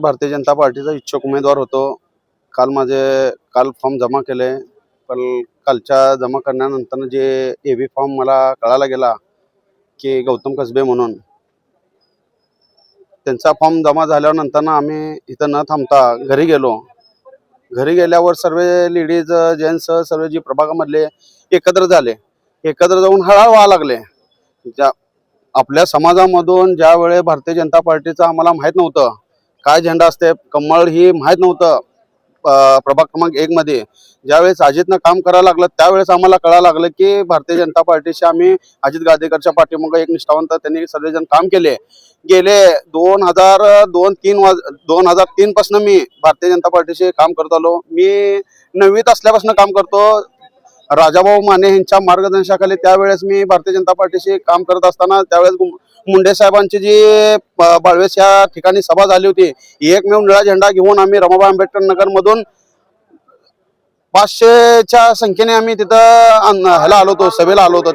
भारतीय जनता पार्टीचा इच्छुक उमेदवार होतो। काल फॉर्म जमा केले। कालच्या जमा करण्यानंतर जे एबी फॉर्म मला कळायला गेला की गौतम कसबे म्हणून त्यांचा फॉर्म जमा झाल्यानंतर आम्ही इथं न थांबता घरी गेलो। घरी गेल्यावर सर्व लेडीज जेंट्स सर्व जी प्रभागामधले एकत्र झाले। एकत्र जाऊन हळहळ व्हायला लागले। आपल्या समाजामधून ज्यावेळेस भारतीय जनता पार्टीचा आम्हाला माहित नव्हतं, काय झेंडा असते कमळ ही माहित नव्हतं। प्रभाग क्रमांक 1 मध्ये ज्यावेळेस अजितनं काम करायला लागलं त्यावेळेस आम्हाला कळायला लागलं की भारतीय जनता पार्टीशी आम्ही अजित गादेकरच्या पाठीमागे एक निष्ठावंत त्यांनी सर्वजण काम केले। गेले 2003 पासून मी भारतीय जनता पार्टीशी काम करत आलो। मी 9वीत असल्यापासून काम करतो। राजाभाऊ माने यांच्या मार्गदर्शनाखाली त्यावेळेस मी भारतीय जनता पार्टीशी काम करत असताना त्यावेळेस मुंडे साहेबांची जी बाळवेस या ठिकाणी सभा झाली होती। एकमेव निळा झेंडा घेऊन आम्ही रमाबाई आंबेडकर नगर मधून 500च्या संख्येने आम्ही तिथं ह्याला आलो होतो, सभेला आलो होतो।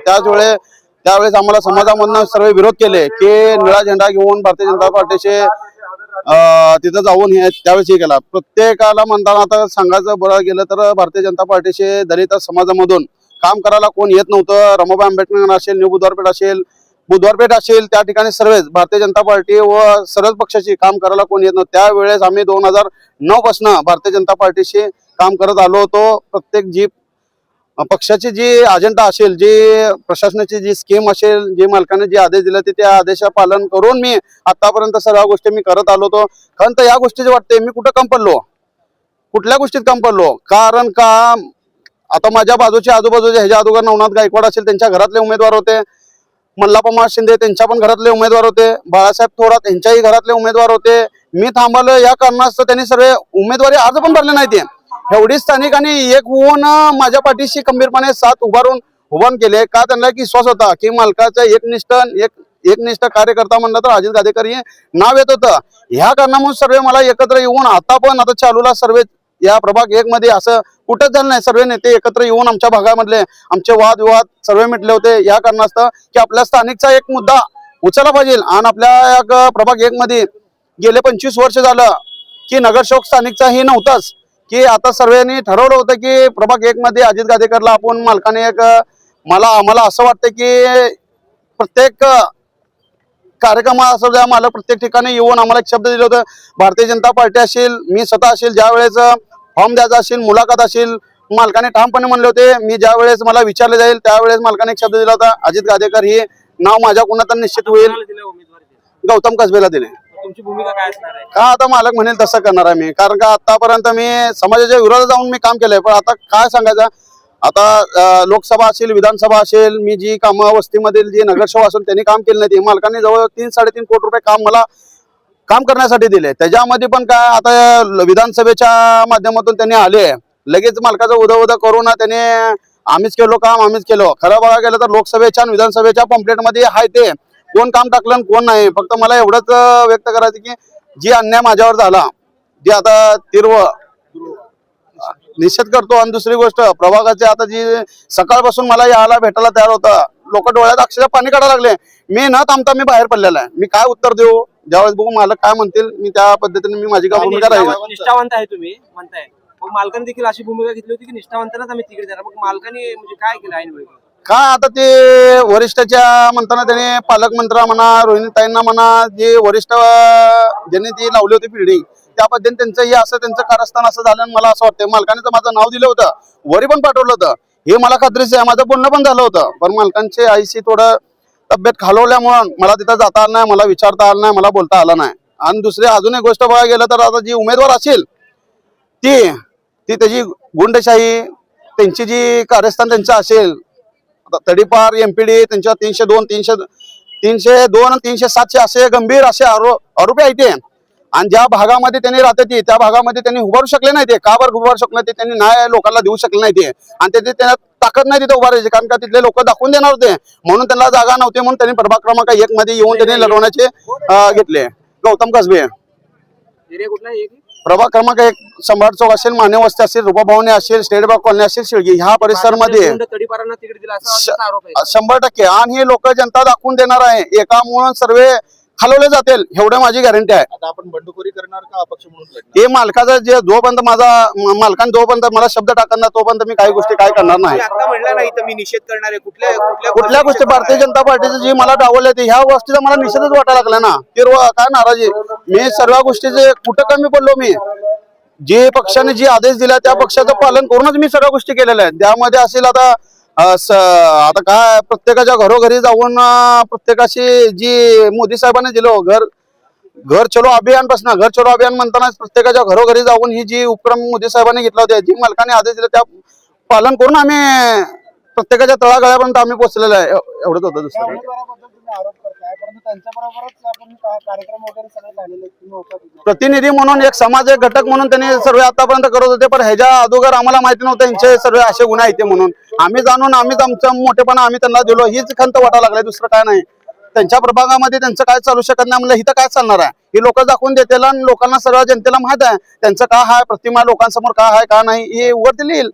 त्यावेळेस आम्हाला समाजामधून सर्व विरोध केले की निळा झेंडा घेऊन भारतीय जनता पार्टीचे तिथं जाऊन त्यावेळेस हे केला। प्रत्येकाला म्हणताना आता सांगायचं बरं गेलं तर भारतीय जनता पार्टीचे दलित समाजामधून काम करायला कोण येत नव्हतं। रमाबाई आंबेडकर असेल, न्यू बुधवारपेठ असेल त्या ठिकाणी सर्वच भारतीय जनता पार्टी व सर्वच पक्षाची काम करायला कोण येत नव्हतं। त्यावेळेस आम्ही 2009 पासून भारतीय जनता पार्टीशी काम करत आलो होतो। प्रत्येक जी पक्षाची जी अजेंडा असेल, जी प्रशासनाची जी स्कीम असेल, जे मालकाने जे आदेश दिले त्या आदेशा पालन करून मी आतापर्यंत सर्व गोष्टी मी करत आलो होतो। कारण तर या गोष्टीचे वाटते मी कुठं कम पडलो, कुठल्या गोष्टीत कम पडलो। कारण का आता माझ्या बाजूच्या आजूबाजूच्या ह्याच्या अगोदर नवनाथ गायकवाड असेल त्यांच्या घरातले उमेदवार होते, मल्लापा शिंदे त्यांच्या पण घरातले उमेदवार होते, बाळासाहेब थोरात यांच्याही घरातले उमेदवार होते। मी थांबलो या कारणास्तव त्यांनी सर्व उमेदवारी अर्ज पण भरले नाही। एवढी स्थानिकांनी एक होऊन माझ्या पाठीशी खंबीरपणे साथ उभारून केले। का त्यांना विश्वास होता की मालकाचा एकनिष्ठ कार्यकर्ता म्हणलं तर अजित गादेकर हे नाव येत होतं। ह्या कारणामुळे सर्व मला एकत्र येऊन आता चालूला सर्व या प्रभाग 1 मध्ये असं कुठंच झालं नाही। सर्व नेते एकत्र येऊन आमच्या भागामधले आमचे वादविवाद सर्व मिटले होते। या कारणास्तव की आपल्या स्थानिकचा एक मुद्दा उचलला पाहिजे। आणि आपल्या प्रभाग 1 मध्ये गेले 25 वर्ष झालं की नगरसेवक स्थानिकचा हे नव्हताच, की आता सर्वांनी ठरवलं होतं की प्रभाग 1 मध्ये अजित गादेकरला आपण मालकाने आम्हाला असं वाटतं की प्रत्येक कार्यक्रम असं द्या मला प्रत्येक ठिकाणी येऊन आम्हाला एक शब्द दिलं होतं। भारतीय जनता पार्टी असेल, मी स्वतः असेल, ज्या वेळेस फॉर्म द्यायचा असेल, मुलाखत असेल, मालकाने ठामपणे म्हणले होते। मी ज्या वेळेस मला विचारले जाईल त्यावेळेस मालकाने एक शब्द दिला होता, अजित गादेकर हे नाव माझ्या कोणाला निश्चित होईल, गौतम कसबेला दिले। तुमची भूमिका काय असणार आहे? का आता मालक म्हणेल तसं करणार आहे मी। कारण का आतापर्यंत मी समाजाच्या विरोधात जाऊन मी काम केलंय, पण आता काय सांगायचं, आता लोकसभा असेल, विधानसभा असेल, मी जी कामं वस्तीमधील जी नगरसेवक असेल त्यांनी काम केलं नाही। मालकाने जवळ 3-3.5 कोटी रुपये मला काम करण्यासाठी दिले। त्याच्यामध्ये पण काय आता विधानसभेच्या माध्यमातून त्यांनी आले, लगेच मालकाचं उदा करून त्याने आम्हीच केलो काम, आम्हीच केलो। खरं बघा गेलं तर लोकसभेच्या आणि विधानसभेच्या पॉम्पलेटमध्ये आहे ते कोण काम टाकलं कोण नाही। फक्त मला एवढंच व्यक्त करायचं की जी अन्याय माझ्यावर झाला, जी आता तीव्र निषेध करतो। आणि दुसरी गोष्ट प्रभागाचे आता जी सकाळपासून मला यायला भेटायला तयार होता, लोक डोळ्यात अक्षरशः पाणी काढायला लागले। मी न थांबता मी बाहेर पडलेला आहे। मी काय उत्तर देऊ, ज्यावेळेस बघू मालक काय म्हणतील मी त्या पद्धतीने मी माझी भूमिका राहील। निष्ठावंत आहे तुम्ही म्हणताय, मग मालकाने देखील अशी भूमिका घेतली होती की निष्ठावंतांनाच आम्ही तिकीट देणार, मग मालकाने म्हणजे काय केलं ऐन का आता ते वरिष्ठाच्या म्हणताना त्याने पालकमंत्री म्हणा, रोहिणीताईंना म्हणा, जे वरिष्ठ ज्यांनी ती लावली होती बिल्डिंग त्या पद्धतीने त्यांचं हे असं त्यांचं कारस्थान असं झालं। मला असं वाटतं मालकाने तर माझं नाव दिलं होतं, वरी पण पाठवलं होतं, हे मला खात्रीच आहे। माझं बोलणं पण झालं होतं, पण मालकांची आईशी थोडं तब्येत खालवल्यामुळे मला तिथं जाता आलं नाही, मला विचारता आलं नाही, मला बोलता आलं नाही। आणि दुसरी अजून एक गोष्ट बघायला गेलं तर आता जी उमेदवार असेल ती त्याची गुंडशाही, त्यांची जी कारस्थान त्यांचं असेल, तडीपार एमपीडी त्यांच्या 302, 307 असे गंभीर असे आरोपी आहेत ते। आणि ज्या भागामध्ये त्यांनी राहते त्या भागामध्ये त्यांनी उभारू शकले नाही। ते का बरं उभारू शकले, ते त्यांनी न्याय लोकांना देऊ शकले नाही ते, आणि त्यांना ताकद नाही तिथे उभारायची, कारण का तिथले लोक दाखवून देणार होते म्हणून त्यांना जागा नव्हती। म्हणून त्यांनी प्रभाग क्रमांक 1 मध्ये येऊन त्यांनी लढवण्याचे घेतले। गौतम कसबे प्रभाग क्रमांक 1 सम्राट चौक असेल, माने वस्ती असेल, रूपाभवनी असेल, स्टेट बँक कॉलनी असेल, शिळगी ह्या परिसरामध्ये 100%। आणि हे लोक जनता दाखवून देणार आहे एकामुळे सर्व खालवले जातील एवढं माझी गॅरंटी आहे. आता आपण बंडखोरी करणार का अपक्ष म्हणून लढणार? ते मालकाचा जे जोपर्यंत माझा मालकान जोपर्यंत मला शब्द टाकणार नाही तोपर्यंत मी काही गोष्टी काय करणार नाही. आता म्हणलं नाही तर मी निषेध करणार आहे कुठल्या गोष्टी भारतीय जनता पार्टीची जी मला डावलली ती ह्या गोष्टीचा मला निषेधच वाटायला लागला ना. ते काय नाराजी मी सर्व गोष्टीचे कुठं कमी पडलो मी. जे पक्षाने जे आदेश दिला त्या पक्षाचं पालन करूनच मी सगळ्या गोष्टी केलेल्या आहेत. त्यामध्ये असेल आता आता काय प्रत्येकाच्या घरोघरी जाऊन प्रत्येकाशी जी मोदी साहेबांनी दिलं घर चलो अभियान पासून घर चलो अभियान म्हणताना प्रत्येकाच्या घरोघरी जाऊन ही जी उपक्रम मोदी साहेबांनी घेतला होता जी मालकाने आदेश दिले त्या पालन करून आम्ही प्रत्येकाच्या तळागाळ्यापर्यंत आम्ही पोहोचलेलो आहे. एवढंच होतं दुसरं काही. प्रतिनिधी म्हणून एक समाज एक घटक म्हणून त्यांनी सर्व आतापर्यंत करत होते पण ह्याच्या अगोदर आम्हाला माहिती नव्हतं यांचे सर्व असे गुन्हे आहेत म्हणून आम्ही जाणून आम्हीच आमचं मोठेपणा आम्ही त्यांना दिलो हीच खंत वाटायला लागलाय दुसरं काय नाही. त्यांच्या प्रभागामध्ये त्यांचं काय चालू शकत नाही म्हणलं इथं काय चालणार आहे. ही लोक दाखवून देतील आणि लोकांना सगळ्या जनतेला माहित आहे त्यांचं काय आहे प्रतिमा लोकांसमोर काय आहे का नाही हे उघडतील येईल.